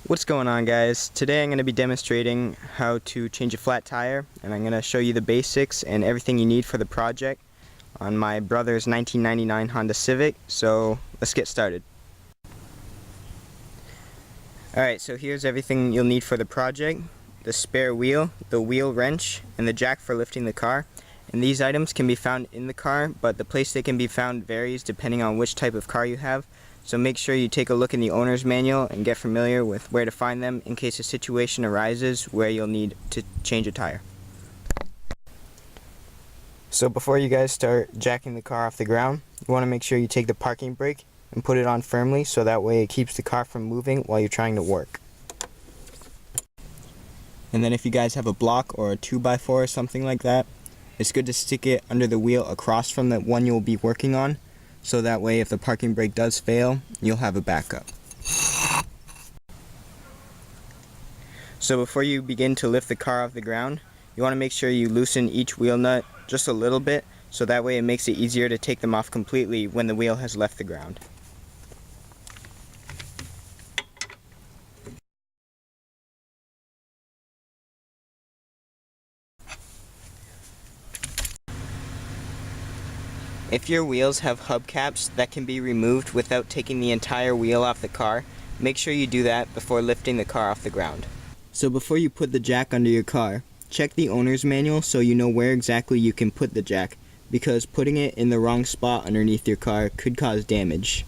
What's going on, guys? Today I'm going to be demonstrating how to change a flat tire, and I'm going to show you the basics and everything you need for the project on my brother's 1999 Honda Civic. So let's get started. Alright, so here's everything you'll need for the project: the spare wheel, the wheel wrench, and the jack for lifting the car. And these items can be found in the car, but the place they can be found varies depending on which type of car you have. So make sure you take a look in the owner's manual and get familiar with where to find them in case a situation arises where you'll need to change a tire. So before you guys start jacking the car off the ground, you want to make sure you take the parking brake and put it on firmly so that way it keeps the car from moving while you're trying to work. And then if you guys have a block or a 2x4 or something like that, it's good to stick it under the wheel across from the one you'll be working on, so that way if the parking brake does fail, you'll have a backup. So before you begin to lift the car off the ground, you want to make sure you loosen each wheel nut just a little bit, so that way it makes it easier to take them off completely when the wheel has left the ground. If your wheels have hubcaps that can be removed without taking the entire wheel off the car, make sure you do that before lifting the car off the ground. So before you put the jack under your car, check the owner's manual so you know where exactly you can put the jack, because putting it in the wrong spot underneath your car could cause damage.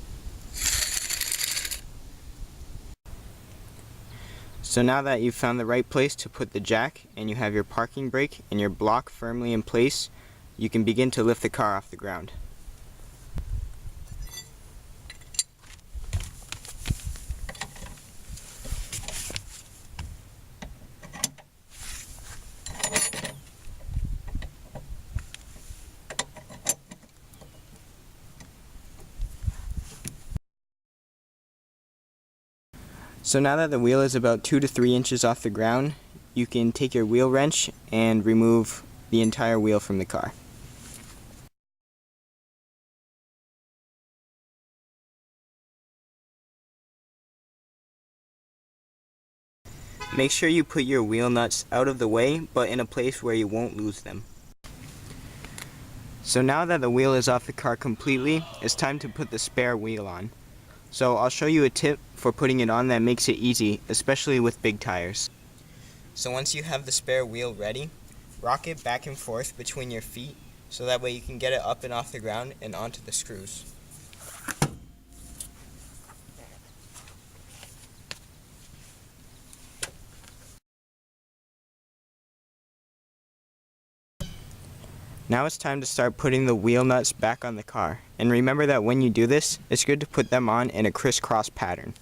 So now that you've found the right place to put the jack and you have your parking brake and your block firmly in place, you can begin to lift the car off the ground. So now that the wheel is about 2 to 3 inches off the ground, you can take your wheel wrench and remove the entire wheel from the car. Make sure you put your wheel nuts out of the way, but in a place where you won't lose them. So now that the wheel is off the car completely, it's time to put the spare wheel on. So I'll show you a tip for putting it on that makes it easy, especially with big tires. So once you have the spare wheel ready, rock it back and forth between your feet so that way you can get it up and off the ground and onto the screws. Now it's time to start putting the wheel nuts back on the car. And remember that when you do this, it's good to put them on in a crisscross pattern.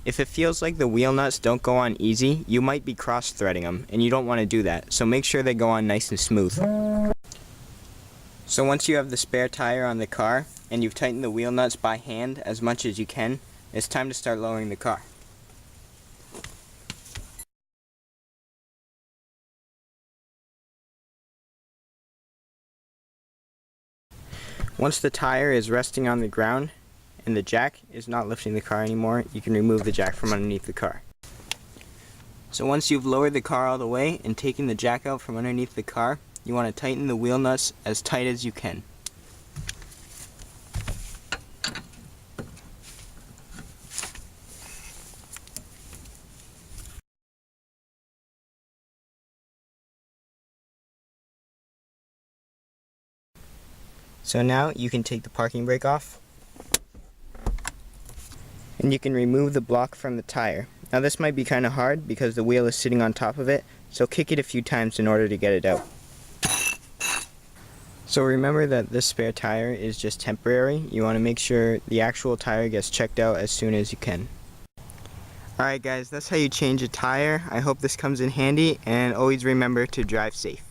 If it feels like the wheel nuts don't go on easy, you might be cross-threading them, and you don't want to do that, so make sure they go on nice and smooth. So once you have the spare tire on the car, and you've tightened the wheel nuts by hand as much as you can, it's time to start lowering the car. Once the tire is resting on the ground and the jack is not lifting the car anymore, you can remove the jack from underneath the car. So once you've lowered the car all the way and taken the jack out from underneath the car, you want to tighten the wheel nuts as tight as you can. So now you can take the parking brake off, and you can remove the block from the tire. Now this might be kind of hard because the wheel is sitting on top of it, so kick it a few times in order to get it out. So remember that this spare tire is just temporary. You want to make sure the actual tire gets checked out as soon as you can. Alright guys, that's how you change a tire. I hope this comes in handy, and always remember to drive safe.